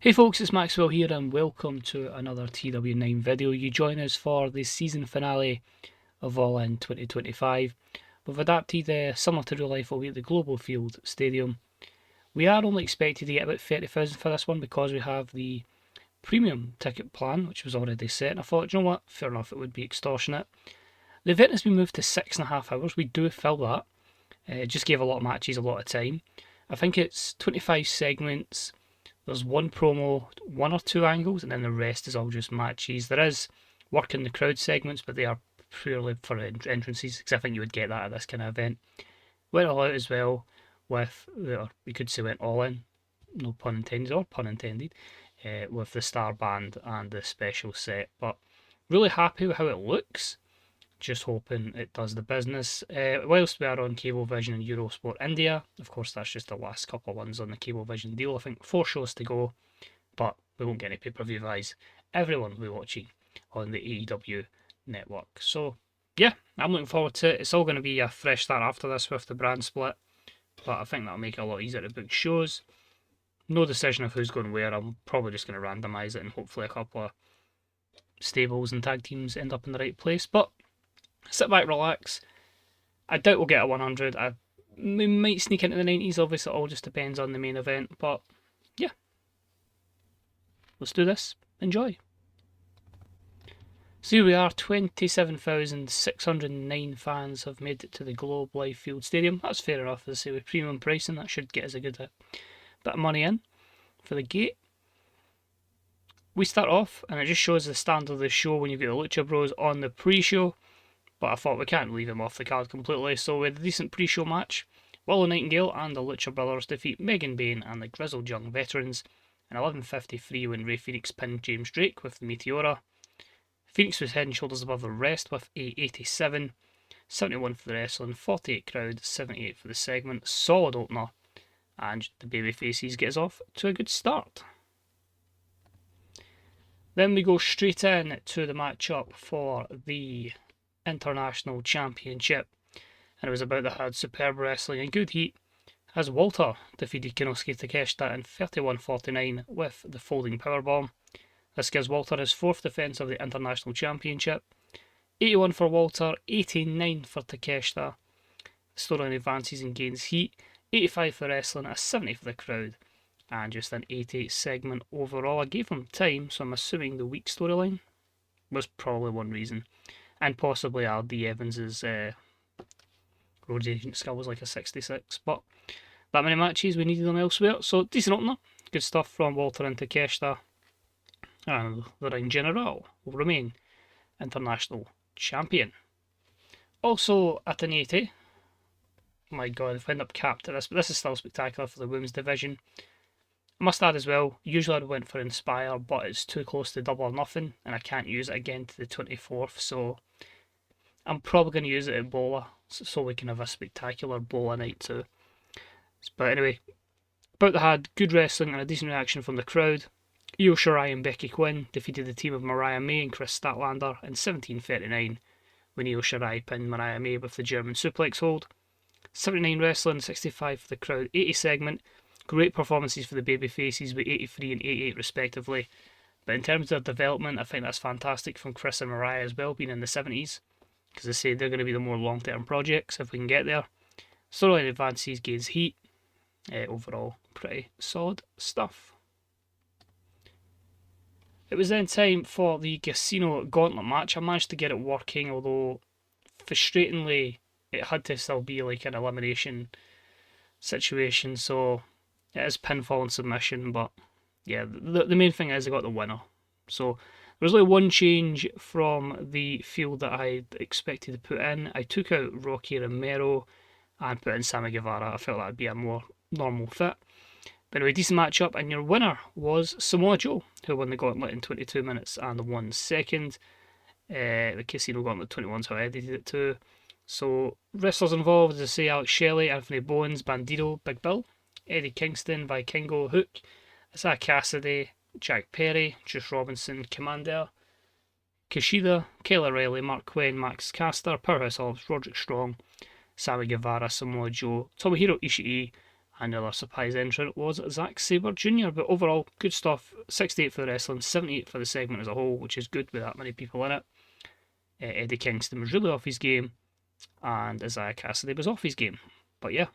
Hey folks, it's Maxwell here and welcome to another TW9 video. You join us for the season finale of All In 2025. We've adapted similar to real life, albeit the Global Field Stadium. We are only expected to get about 30,000 for this one because we have the premium ticket plan, which was already set, and I thought, you know what, fair enough, it would be extortionate. The event has been moved to 6.5 hours. We do fill that. It just gave a lot of matches a lot of time. I think it's 25 segments. There's one promo, one or two angles, and then the rest is all just matches. There is work in the crowd segments, but they are purely for entrances, because I think you would get that at this kind of event. Went all out as well with, or we could say went all in, no pun intended or pun intended, with the star band and the special set. But really happy with how it looks. Just hoping it does the business. Whilst we are on Cablevision and Eurosport India, of course that's just the last couple of ones on the Cablevision deal. I think 4 shows to go, but we won't get any pay-per-view buys. Everyone will be watching on the AEW network. So yeah, I'm looking forward to it. It's all going to be a fresh start after this with the brand split, but I think that'll make it a lot easier to book shows. No decision of who's going where. I'm probably just going to randomise it and hopefully a couple of stables and tag teams end up in the right place. But sit back, relax. I doubt we'll get a 100. We might sneak into the 90s. Obviously, it all just depends on the main event. But yeah, let's do this. Enjoy. So here we are. 27,609 fans have made it to the Globe Life Field Stadium. That's fair enough. As I say, with premium pricing, that should get us a good bit of money in for the gate. We start off, and it just shows the standard of the show when you've got the Lucha Bros on the pre-show. But I thought we can't leave him off the card completely, so we had a decent pre-show match. Willow Nightingale and the Lucha Brothers defeat Megan Bayne and the Grizzled Young Veterans in 11:53 when Rey Fenix pinned James Drake with the Meteora. Phoenix was head and shoulders above the rest with a 87, 71 for the wrestling, 48 crowd, 78 for the segment. Solid opener, and the babyfaces get us off to a good start. Then we go straight in to the matchup for the International Championship, and it was about the had superb wrestling and good heat as Walter defeated Kinosuke Takeshita in 31:49 with the folding powerbomb. This gives Walter his 4th defence of the International Championship. 81 for Walter, 89 for Takeshita. The storyline advances and gains heat. 85 for wrestling, a 70 for the crowd, and just an 88 segment overall. I gave him time, so I'm assuming the weak storyline was probably one reason. And possibly R.D. Evans's Road Agent skill was like a 66. But that many matches, we needed them elsewhere. So decent opener. Good stuff from Walter and Takeshita. And the Ring General will remain International Champion. Also at an 80. My god, if I end up capped at this, but this is still spectacular for the women's division. I must add as well, usually I'd went for Inspire, but it's too close to Double or Nothing, and I can't use it again to the 24th, so I'm probably going to use it at Bola, so we can have a spectacular Bola night too. But anyway, about the had good wrestling and a decent reaction from the crowd. Io Shirai and Becky Quinn defeated the team of Mariah May and Chris Statlander in 17:39 when Io Shirai pinned Mariah May with the German suplex hold. 79 wrestling, 65 for the crowd, 80 segment. Great performances for the babyfaces with 83 and 88 respectively. But in terms of development, I think that's fantastic from Chris and Mariah as well, being in the 70s. Because I say they're going to be the more long-term projects if we can get there. Storyline advances, gains heat. Overall, pretty solid stuff. It was then time for the Casino Gauntlet match. I managed to get it working, although frustratingly it had to still be like an elimination situation, so it is pinfall and submission, but yeah, the main thing is I got the winner. So there was only one change from the field that I expected to put in. I took out Rocky Romero and put in Sammy Guevara. I felt that would be a more normal fit. But anyway, decent matchup, and your winner was Samoa Joe, who won the Gauntlet in 22 minutes and 1 second. The Casino Gauntlet 21, so I edited it too. So wrestlers involved, as I say, Alex Shelley, Anthony Bowens, Bandido, Big Bill, Eddie Kingston, Vikingo, Hook, Isaiah Cassidy, Jack Perry, Juice Robinson, Commander, Kushida, Kayla Riley, Mark Quinn, Max Caster, Powerhouse Hobbs, Roderick Strong, Sammy Guevara, Samoa Joe, Tomohiro Ishii, And the other surprise entrant was Zack Sabre Jr. But overall, good stuff. 68 for the wrestling, 78 for the segment as a whole, which is good with that many people in it. Eddie Kingston was really off his game, and Isaiah Cassidy was off his game. But yeah,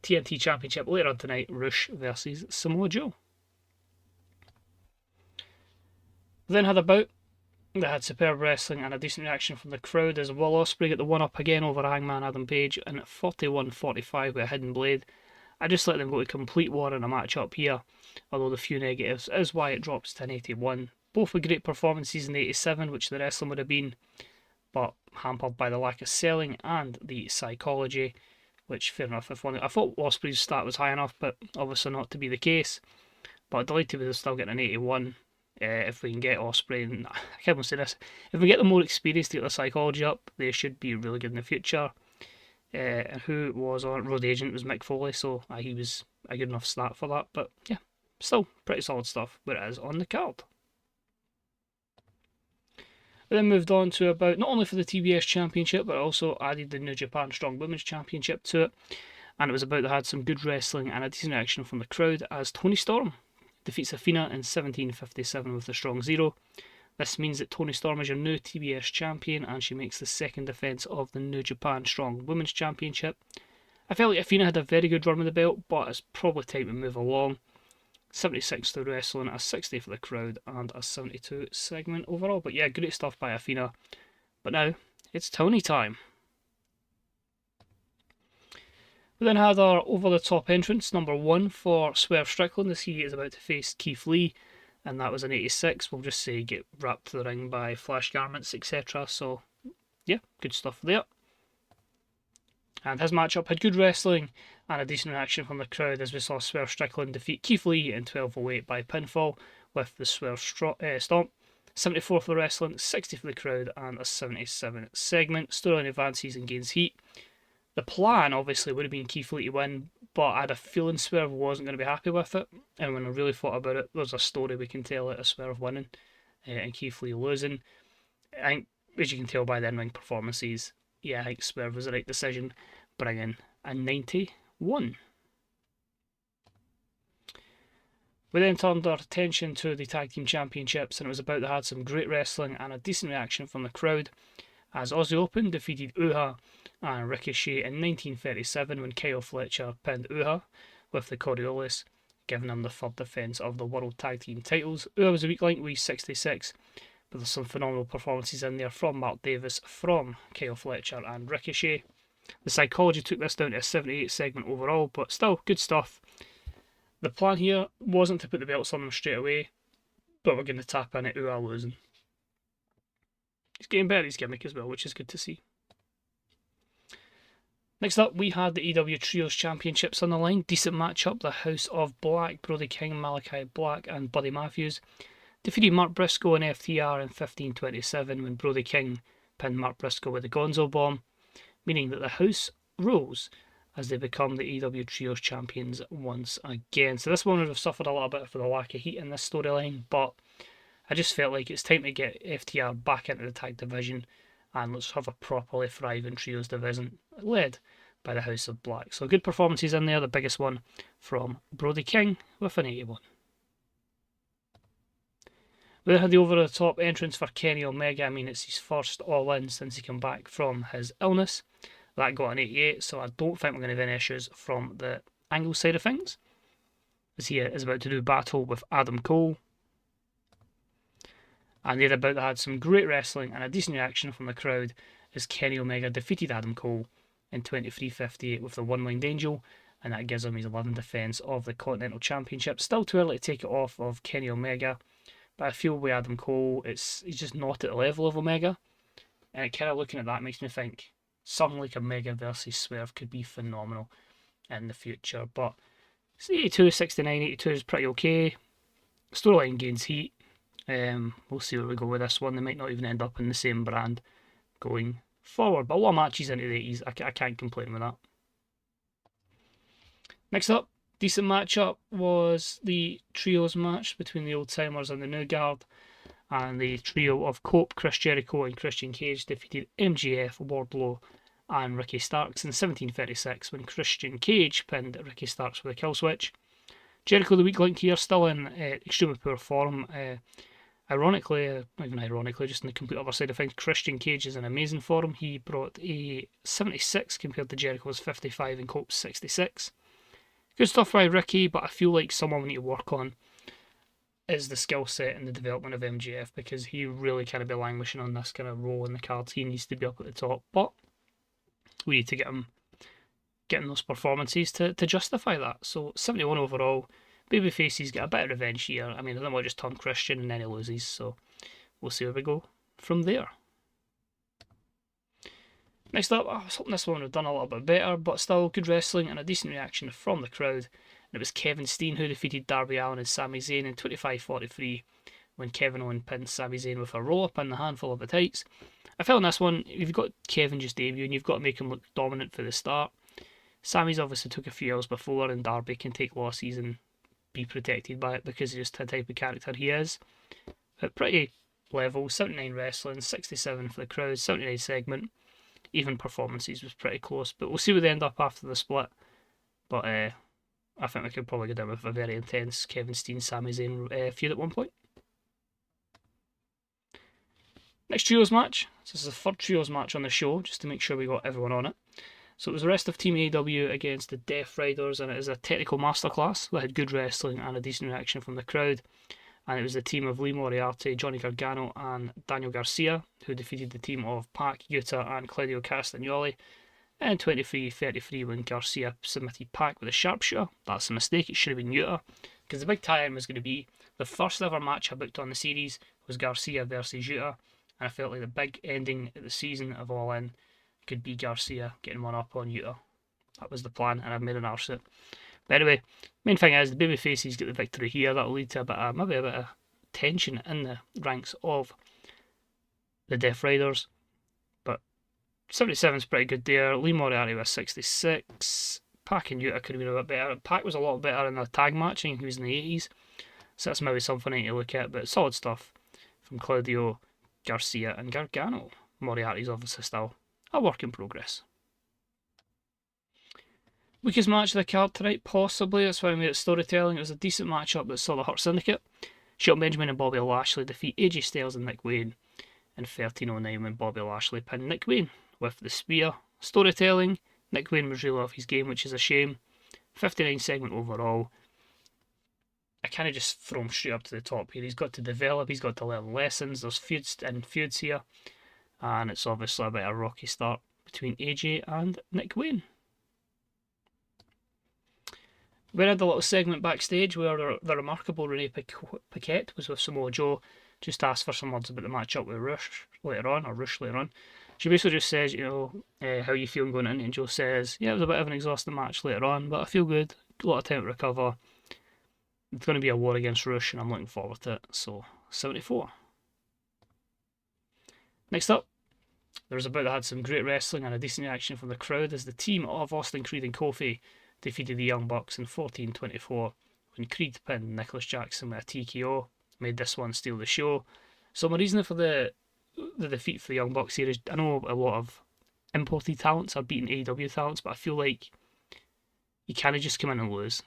TNT Championship later on tonight, Rush versus Samoa Joe. We then had a bout. They had superb wrestling and a decent reaction from the crowd as Will Ospreay got the one-up again over Hangman Adam Page in 41-45 with a hidden blade. I just let them go to complete war in a match-up here, although the few negatives is why it drops to an 81. Both were great performances in the 87, which the wrestling would have been, but hampered by the lack of selling and the psychology, which fair enough. I thought Ospreay's start was high enough, but obviously not to be the case. But delighted with still getting an 81. If we can get Ospreay, and I can't even say this, if we get them more experience to get their psychology up, they should be really good in the future. And who was on Road Agent was Mick Foley, so he was a good enough start for that. But yeah, still pretty solid stuff where it is on the card. We then moved on to about not only for the TBS Championship, but also added the New Japan Strong Women's Championship to it. And it was about they had some good wrestling and a decent action from the crowd as Toni Storm defeats Athena in 17:57 with the strong zero. This means that Toni Storm is your new TBS champion, and she makes the second defence of the New Japan Strong Women's Championship. I felt like Athena had a very good run with the belt, but it's probably time to move along. 76 to wrestling, a 60 for the crowd, and a 72 segment overall. But yeah, great stuff by Athena. But now, it's Toni time. We then had our over-the-top entrance, number 1 for Swerve Strickland, as he is about to face Keith Lee, and that was an 86. We'll just say get wrapped to the ring by flash garments, etc. So, yeah, good stuff there. And his matchup had good wrestling and a decent reaction from the crowd as we saw Swerve Strickland defeat Keith Lee in 12:08 by pinfall with the Swerve Stomp. 74 for the wrestling, 60 for the crowd, and a 77 segment. Storyline advances and gains heat. The plan, obviously, would have been Keith Lee to win, but I had a feeling Swerve wasn't going to be happy with it. And when I really thought about it, there's a story we can tell out of Swerve winning and Keith Lee losing. I think, as you can tell by the in-ring performances, yeah, I think Swerve was the right decision, bringing a 91. We then turned our attention to the Tag Team Championships, and it was about they had some great wrestling and a decent reaction from the crowd, as Aussie Open defeated Uha and Ricochet in 1937 when Kyle Fletcher pinned Uha with the Coriolis, giving him the third defence of the World Tag Team titles. Uha was a weak link with 66, but there's some phenomenal performances in there from Mark Davis, from Kyle Fletcher and Ricochet. The psychology took this down to a 78 segment overall, but still good stuff. The plan here wasn't to put the belts on them straight away, but we're going to tap in at Uha losing. He's getting better at his gimmick as well, which is good to see. Next up, we had the AEW Trios Championships on the line. Decent matchup. The House of Black, Brody King, Malachi Black, and Buddy Matthews defeated Mark Briscoe and FTR in 15:27 when Brody King pinned Mark Briscoe with the Gonzo Bomb, meaning that the House rose as they become the AEW Trios Champions once again. So this one would have suffered a little bit for the lack of heat in this storyline, but I just felt like it's time to get FTR back into the tag division and let's have a properly thriving Trios division led by the House of Black. So good performances in there, the biggest one from Brody King with an 81. We then had the over-the-top entrance for Kenny Omega. I mean, it's his first all-in since he came back from his illness. That got an 88, so I don't think we're going to have any issues from the Angle side of things, as he is about to do battle with Adam Cole. And they had some great wrestling and a decent reaction from the crowd as Kenny Omega defeated Adam Cole in 23:58 with the one-winged angel, and that gives him his 11th defence of the Continental Championship. Still too early to take it off of Kenny Omega, but I feel with Adam Cole, he's just not at the level of Omega, and kind of looking at that makes me think something like Omega versus Swerve could be phenomenal in the future. But it's 82, 69, 82 is pretty okay. Storyline gains heat. We'll see where we go with this one. They might not even end up in the same brand going forward, but a lot of matches into the 80s. I can't complain with that. Next up, decent matchup was the trios match between the Old Timers and the New Guard, and the trio of Cope, Chris Jericho and Christian Cage defeated MJF, Wardlow and Ricky Starks in 17:36 when Christian Cage pinned Ricky Starks with a kill switch. Jericho, the weak link here, still in extremely poor form. Ironically, not even ironically, just on the complete other side of things, Christian Cage is in amazing form. He brought a 76 compared to Jericho's 55 and Cope's 66. Good stuff by Ricky, but I feel like someone we need to work on is the skill set and the development of MJF, because he really kind of be languishing on this kind of role in the cards. He needs to be up at the top, but we need to get him getting those performances to justify that. So 71 overall. Babyface's got a bit of revenge here. I mean, I don't want to just turn Christian and then he loses, so we'll see where we go from there. Next up, I was hoping this one would have done a little bit better, but still good wrestling and a decent reaction from the crowd. And it was Kevin Steen who defeated Darby Allin and Sami Zayn in 25:43 when Kevin Owens pinned Sami Zayn with a roll-up and a handful of the tights. I felt in this one, if you've got Kevin just debuting, you've got to make him look dominant for the start. Sami's obviously took a few L's before, and Darby can take losses and be protected by it because of just the type of character he is. But pretty level, 79 wrestling, 67 for the crowd, 79 segment. Even performances was pretty close, but we'll see where they end up after the split. But I think we could probably go down with a very intense Kevin Steen, Sami Zayn feud at one point. Next trios match. This is the third trios match on the show, just to make sure we got everyone on it. So it was the rest of Team AEW against the Death Riders, and it is a technical masterclass that had good wrestling and a decent reaction from the crowd. And it was the team of Lee Moriarty, Johnny Gargano and Daniel Garcia who defeated the team of Pac, Yuta and Claudio Castagnoli in 23:33 when Garcia submitted Pac with a sharpshooter. That's a mistake, it should have been Yuta, because the big tie-in was going to be the first ever match I booked on the series was Garcia versus Yuta, and I felt like the big ending of the season of All In could be Garcia getting one up on Yuta. That was the plan, and I've made an arse of it. But anyway, main thing is the babyfaces get the victory here. That'll lead to maybe a bit of tension in the ranks of the Death Riders. But 77 is pretty good there. Lee Moriarty was 66. Pac and Yuta could have been a bit better. Pac was a lot better in the tag match, and he was in the 80s. So that's maybe something I need to look at. But solid stuff from Claudio, Garcia and Gargano. Moriarty's obviously still a work in progress. Weakest match of the card tonight, possibly. That's why I made it storytelling. It was a decent matchup that saw the Hurt Syndicate, Shelton Benjamin and Bobby Lashley defeat AJ Styles and Nick Wayne in 13:09 when Bobby Lashley pinned Nick Wayne with the spear. Storytelling, Nick Wayne was really off his game, which is a shame. 59 segment overall. I kind of just throw him straight up to the top here. He's got to develop, he's got to learn lessons. There's feuds here, and it's obviously a bit of a rocky start between AJ and Nick Wayne. We had a little segment backstage where the remarkable Renee Paquette was with Samoa Joe, just asked for some words about the matchup with Rush later on. She basically just says, how you feeling going in, and Joe says, yeah, it was a bit of an exhausting match later on, but I feel good, a lot of time to recover. It's going to be a war against Rush, and I'm looking forward to it. So, 74. Next up, there was about that had some great wrestling and a decent reaction from the crowd as the team of Austin Creed and Kofi defeated the Young Bucks in 14:24 when Creed pinned Nicholas Jackson with a TKO, made this one steal the show. So my reason for the defeat for the Young Bucks here is I know a lot of imported talents are beating AEW talents, but I feel like you kind of just come in and lose.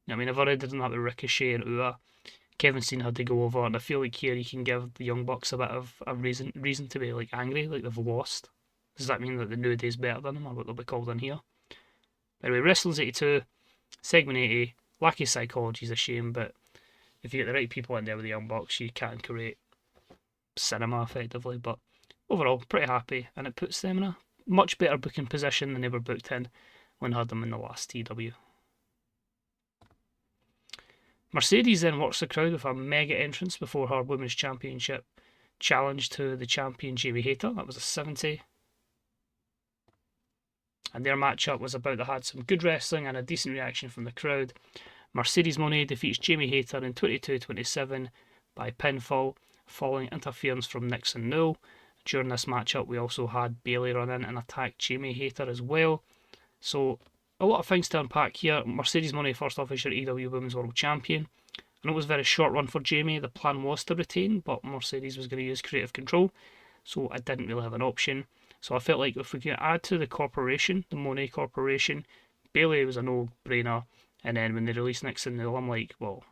I mean, I've already done that with Ricochet and Ua. Kevin Steen had to go over, and I feel like here you can give the Young Bucks a bit of a reason to be like angry, like they've lost. Does that mean that the New Day's better than them, or what they'll be called in here? Anyway, Wrestling's 82, segment 80, lack of psychology is a shame, but if you get the right people in there with the Young Bucks, you can create cinema effectively. But overall, pretty happy, and it puts them in a much better booking position than they were booked in when I had them in the last TW. Mercedes then works the crowd with a mega entrance before her Women's Championship challenge to the champion Jamie Hayter. That was a 70. And their matchup was about that had some good wrestling and a decent reaction from the crowd. Mercedes Moné defeats Jamie Hayter in 22:27 by pinfall, following interference from Nixon Newell. During this matchup, we also had Bayley run in and attack Jamie Hayter as well. So, a lot of things to unpack here. Mercedes Moné, first off, is your AEW Women's World Champion. I know it was a very short run for Jamie. The plan was to retain, but Mercedes was going to use creative control, so I didn't really have an option. So I felt like if we could add to the corporation, the Monet Corporation, Bailey was a no-brainer. And then when they released Nixon Newell, I'm like, well,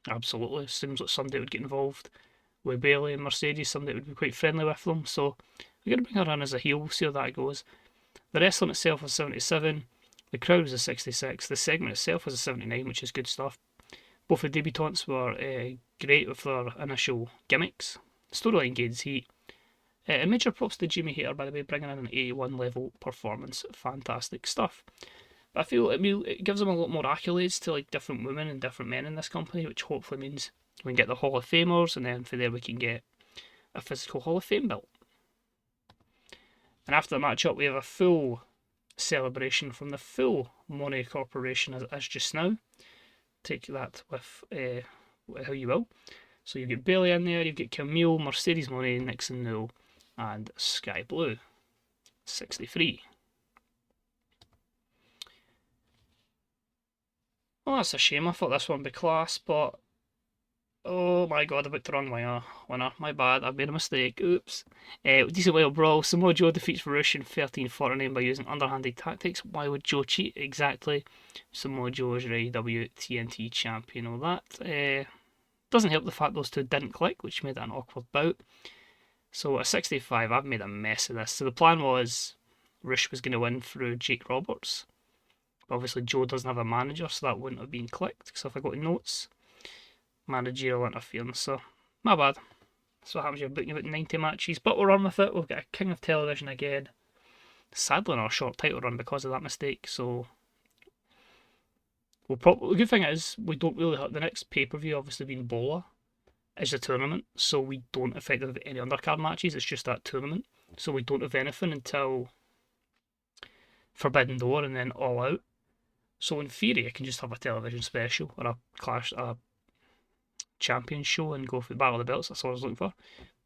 absolutely. Seems like somebody would get involved with Bailey and Mercedes, somebody would be quite friendly with them. So we're going to bring her in as a heel. We'll see how that goes. The wrestling itself was 77. The crowd was a 66. The segment itself was a 79, which is good stuff. Both the debutantes were great with their initial gimmicks. Storyline gains heat. A major props to Jimmy Hayter, by the way, bringing in an 81 level performance. Fantastic stuff. But I feel it gives them a lot more accolades to like different women and different men in this company, which hopefully means we can get the Hall of Famers, and then from there we can get a physical Hall of Fame built. And after the match-up, we have a full celebration from the full Monet Corporation as just now. Take that with how you will. So you've got Bailey in there, you've got Camille, Mercedes Monet, Nixon Newell, and Sky Blue. 63. Oh, that's a shame. I thought this one would be class, but oh my god, I picked the wrong winner. My bad, I've made a mistake. Oops. Decent Wild Brawl. Samoa Joe defeats Farouche in 13:49 by using underhanded tactics. Why would Joe cheat? Exactly. Samoa Joe is your AEW TNT champion. All that. Doesn't help the fact those two didn't click, which made it an awkward bout. So at 65, I've made a mess of this. So the plan was Rush was going to win through Jake Roberts. But obviously Joe doesn't have a manager, so that wouldn't have been clicked. So if I go to notes, managerial interference. So my bad. So what happens, you're booking about 90 matches, but we'll run with it. We've got a King of Television again. Sadly, not a short title run because of that mistake. So the good thing is we don't really have the next pay-per-view, obviously being Bola, is a tournament, so we don't effectively have any undercard matches. It's just that tournament, so we don't have anything until Forbidden Door and then All Out. So in theory, I can just have a television special or a champion show and go for the Battle of the Belts. That's what I was looking for,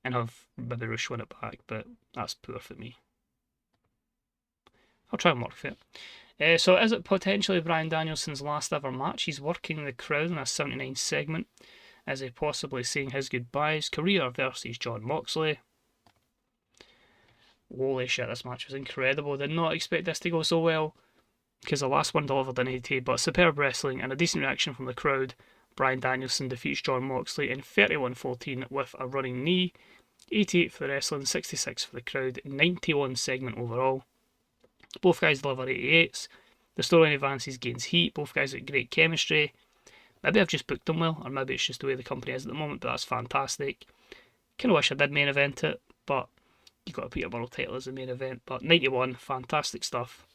and have maybe Rush win it back. But that's poor for me. I'll try and work for it. So is it potentially Bryan Danielson's last ever match? He's working the crowd in a 79 segment. Is he possibly saying his goodbyes? Career versus Jon Moxley. Holy shit, this match was incredible. Did not expect this to go so well, because the last one delivered in 80, but superb wrestling and a decent reaction from the crowd. Bryan Danielson defeats Jon Moxley in 31-14 with a running knee. 88 for the wrestling, 66 for the crowd, 91 segment overall. Both guys deliver 88s. The storyline advances, gains heat. Both guys have great chemistry. Maybe I've just booked them well, or maybe it's just the way the company is at the moment, but that's fantastic. Kind of wish I did main event it, but you've got to put your world title as the main event. But 91, fantastic stuff.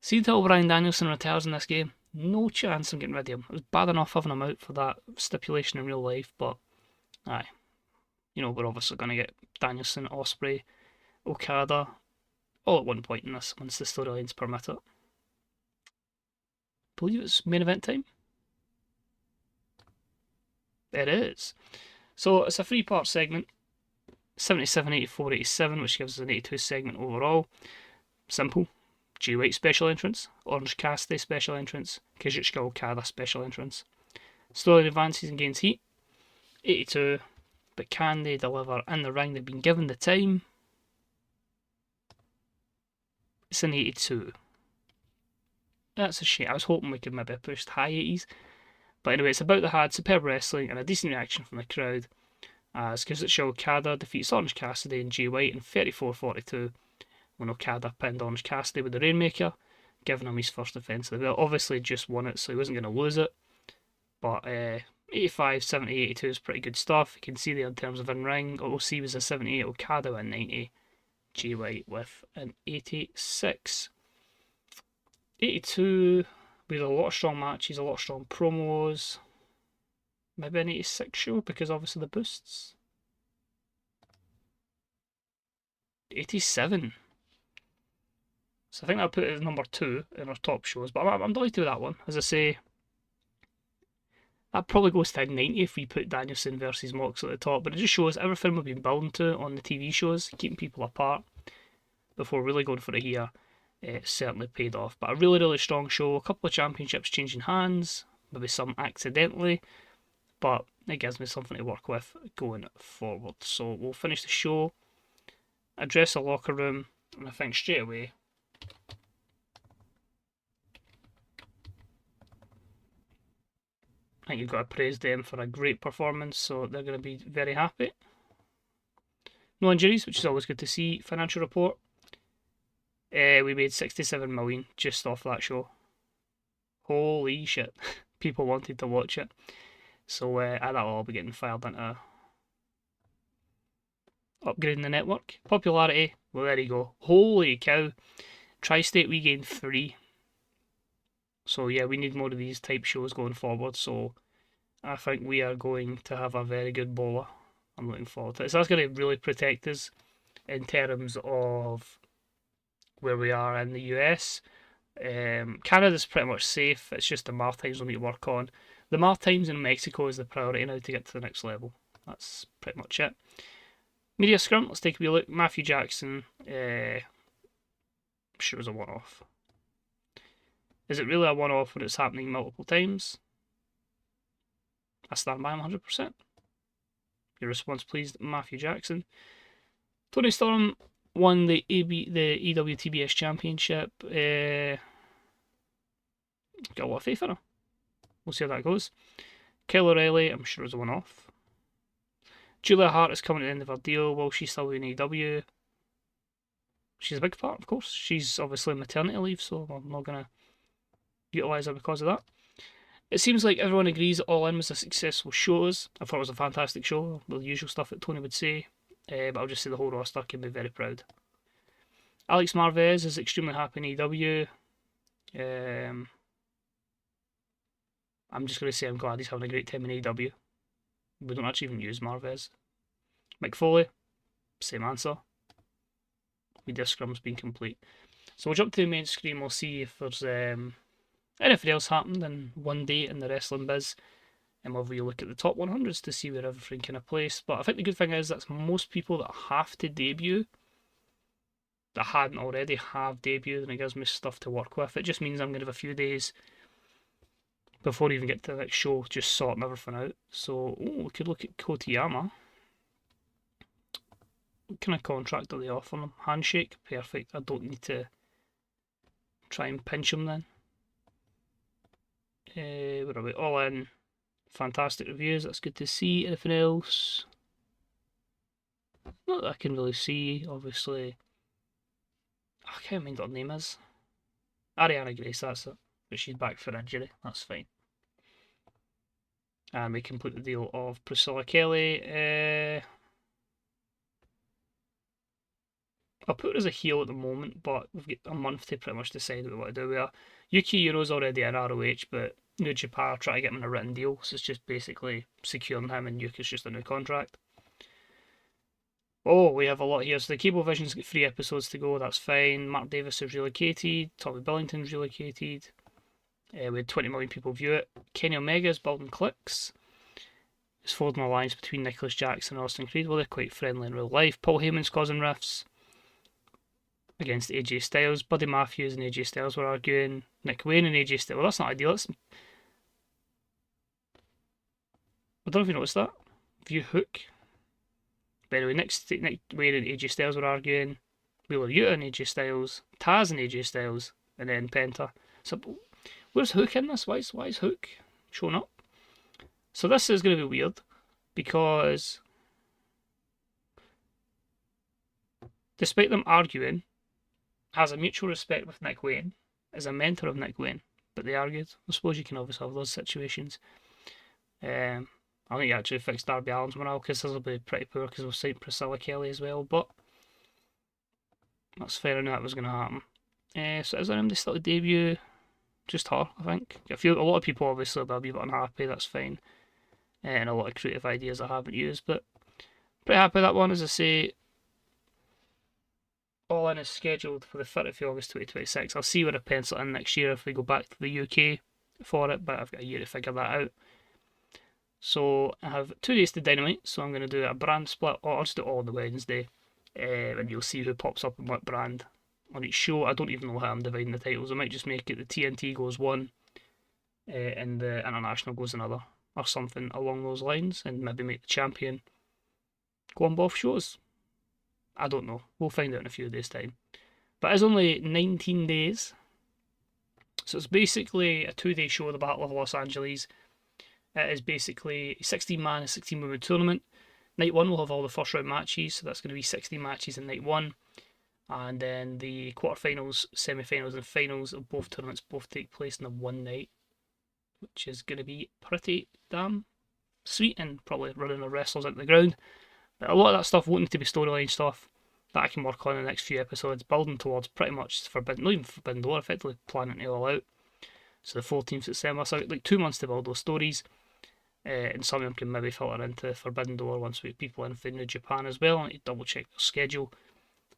See until Bryan Danielson retires in this game, no chance I'm getting rid of him. It was bad enough having him out for that stipulation in real life, but aye. You know, we're obviously going to get Danielson, Ospreay, Okada, all at one point in this, once the storylines permit it. I believe it's main event time. It is. So it's a 3-part segment. 77, 84, 87, which gives us an 82 segment overall. Simple. Jay White special entrance, Orange Cassidy special entrance, Kazuchika Okada special entrance. Storyline advances and gains heat. 82, but can they deliver in the ring? They've been given the time. It's an 82. That's a shame. I was hoping we could maybe push high 80s. But anyway, it's about the had superb wrestling and a decent reaction from the crowd as Kazuchika Okada defeats Orange Cassidy and Jay White in 34-42 when Okada pinned Orange Cassidy with the Rainmaker, giving him his first defence of the belt. Obviously just won it, so he wasn't going to lose it. But 85, 70, 82 is pretty good stuff. You can see there in terms of in-ring. OC was a 78, Okada a 90, Jay White with an 86. 82, we had a lot of strong matches, a lot of strong promos. Maybe an 86 show, because obviously the boosts. 87. So I think I'll put it as number 2 in our top shows, but I'm delighted with that one. As I say, that probably goes to 90 if we put Danielson versus Mox at the top, but it just shows everything we've been building to on the TV shows, keeping people apart before really going for it here. It certainly paid off. But a really, really strong show. A couple of championships changing hands, maybe some accidentally, but it gives me something to work with going forward. So we'll finish the show address the locker room, and I think straight away I think you've got to praise them for a great performance, so they're going to be very happy. No injuries, which is always good to see. Financial report. We made 67 million just off that show. Holy shit. People wanted to watch it. So that'll all be getting filed into upgrading the network. Popularity, well, there you go. Holy cow. Tri-State, we gained 3. So yeah, we need more of these type shows going forward. So I think we are going to have a very good bowler. I'm looking forward to it. So that's going to really protect us in terms of where we are in the US. Canada's pretty much safe. It's just the Maritimes we need to work on. The Maritimes in Mexico is the priority now to get to the next level. That's pretty much it. Media scrum, let's take a wee look. Matthew Jackson, I'm sure it was a one-off. Is it really a one-off when it's happening multiple times? I stand by him 100%. Your response, please, Matthew Jackson. Tony Storm won the EWTBS Championship. Got a lot of faith in her. We'll see how that goes. Kyle O'Reilly, I'm sure it was a one-off. Julia Hart is coming to the end of her deal. Will she still be in AEW? She's a big part, of course. She's obviously on maternity leave, so I'm not going to utilise her because of that. It seems like everyone agrees that All In was a successful show. I thought it was a fantastic show, the usual stuff that Tony would say, but I'll just say the whole roster can be very proud. Alex Marvez is extremely happy in AEW. I'm just going to say I'm glad he's having a great time in AEW. We don't actually even use Marvez. Mick Foley, same answer. Media scrum's been complete. So we'll jump to the main screen, we'll see if there's anything else happened in one day in the wrestling biz. And we'll look at the top 100s to see where everything kind of placed. But I think the good thing is that most people that have to debut, that hadn't already, have debuted, and it gives me stuff to work with. It just means I'm going to have a few days before we even get to the next show, just sorting everything out. So, we could look at Kotiyama. What kind of contract are they offering him? Handshake? Perfect. I don't need to try and pinch him then. Where are we? All In. Fantastic reviews, that's good to see. Anything else? Not that I can really see, obviously. I can't remember what her name is. Ariana Grace, that's it. But she's back for injury, that's fine. And we complete the deal of Priscilla Kelly. I'll put her as a heel at the moment, but we've got a month to pretty much decide what we want to do with her. Yuki Euro's already in ROH, but New Japan are trying to get him in a written deal, so it's just basically securing him, and Yuki's just a new contract. Oh, we have a lot here. So the Cablevision's got 3 episodes to go, that's fine. Mark Davis is relocated, Tommy Billington's relocated. We had 20 million people view it. Kenny Omega is building clicks. It's forging an alliance between Nicholas Jackson and Austin Creed. Well, they're quite friendly in real life. Paul Heyman's causing rifts against AJ Styles. Buddy Matthews and AJ Styles were arguing. Nick Wayne and AJ Styles. Well, that's not ideal. I don't know if you noticed that. View Hook. But anyway, Nick Wayne and AJ Styles were arguing. Wheeler Yuta and AJ Styles. Taz and AJ Styles. And then Penta. So, where's Hook in this? Why is Hook showing up? So this is going to be weird. Because despite them arguing, has a mutual respect with Nick Wayne, is a mentor of Nick Wayne, but they argued. I suppose you can obviously have those situations. I think he actually fixed Darby Allin's morale, because this will be pretty poor because we've signed Priscilla Kelly as well, but that's fair. I knew that was going to happen. So is there anybody still to debut? Just her, I think. A lot of people obviously will be a bit unhappy, that's fine. And a lot of creative ideas I haven't used, but pretty happy with that one. As I say, All In is scheduled for the 30th of August 2026. I'll see where I pencil in next year if we go back to the UK for it, but I've got a year to figure that out. So I have 2 days to Dynamite, so I'm going to do a brand split, or I'll just do it all on the Wednesday, and you'll see who pops up and what brand on each show. I don't even know how I'm dividing the titles. I might just make it the TNT goes one, and the International goes another, or something along those lines, and maybe make the champion go on both shows. I don't know. We'll find out in a few days' time. But it's only 19 days. So it's basically a 2-day show, the Battle of Los Angeles. It is basically a 16-man and 16-woman tournament. Night 1 will have all the first round matches, so that's going to be 16 matches in night 1. And then the quarterfinals, semi-finals and finals of both tournaments both take place in the one night, which is going to be pretty damn sweet, and probably running the wrestlers into the ground. But a lot of that stuff won't need to be storyline stuff that I can work on in the next few episodes, building towards pretty much Forbidden, not even Forbidden Door, effectively planning it all out. So the 14th of December, so like 2 months to build those stories. And some of them can maybe filter into Forbidden Door once we have people in for New Japan as well. I need to double check their schedule.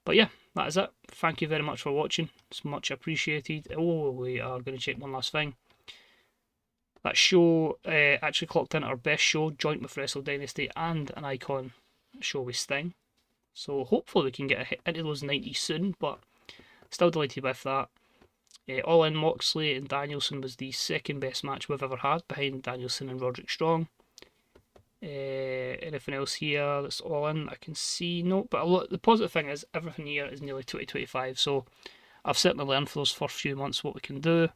But yeah, that is it. Thank you very much for watching. It's much appreciated. Oh, we are going to check one last thing. That show actually clocked in our best show, joint with Wrestle Dynasty and an Icon show with Sting. So hopefully we can get into those 90s soon, but still delighted with that. All in, Moxley and Danielson was the second best match we've ever had, behind Danielson and Roderick Strong. Anything else here that's all in? I can see no, but the positive thing is everything here is nearly 2025, so I've certainly learned for those first few months what we can do.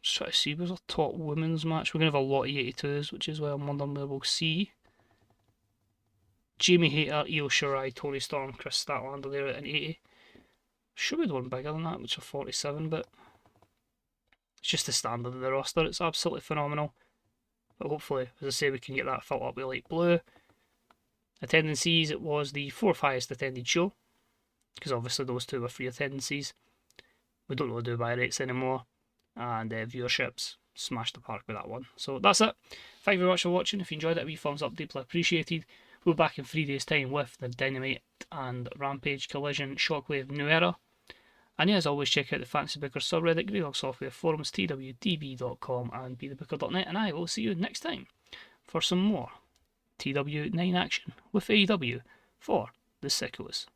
Just try to see, where's our top women's match? We're going to have a lot of 82s, which is why I'm wondering where we'll see. Jamie Hayter, Io Shirai, Toni Storm, Chris Statlander there at an 80. Sure we had one bigger than that, which are 47, but it's just the standard of the roster. It's absolutely phenomenal. But hopefully, as I say, we can get that filled up with light blue. Attendances, it was the 4th highest attended show, because obviously those two were free attendances. We don't really do buy rates anymore. And viewerships, smashed the park with that one. So that's it. Thank you very much for watching. If you enjoyed it, a wee thumbs up, deeply appreciated. We'll be back in 3 days' time with the Dynamite and Rampage Collision Shockwave New Era. And yeah, as always, check out the Fantasy Booker subreddit, Greylog Software forums, twdb.com and bethebooker.net, and I will see you next time for some more TW9 action with AEW for the Sickos.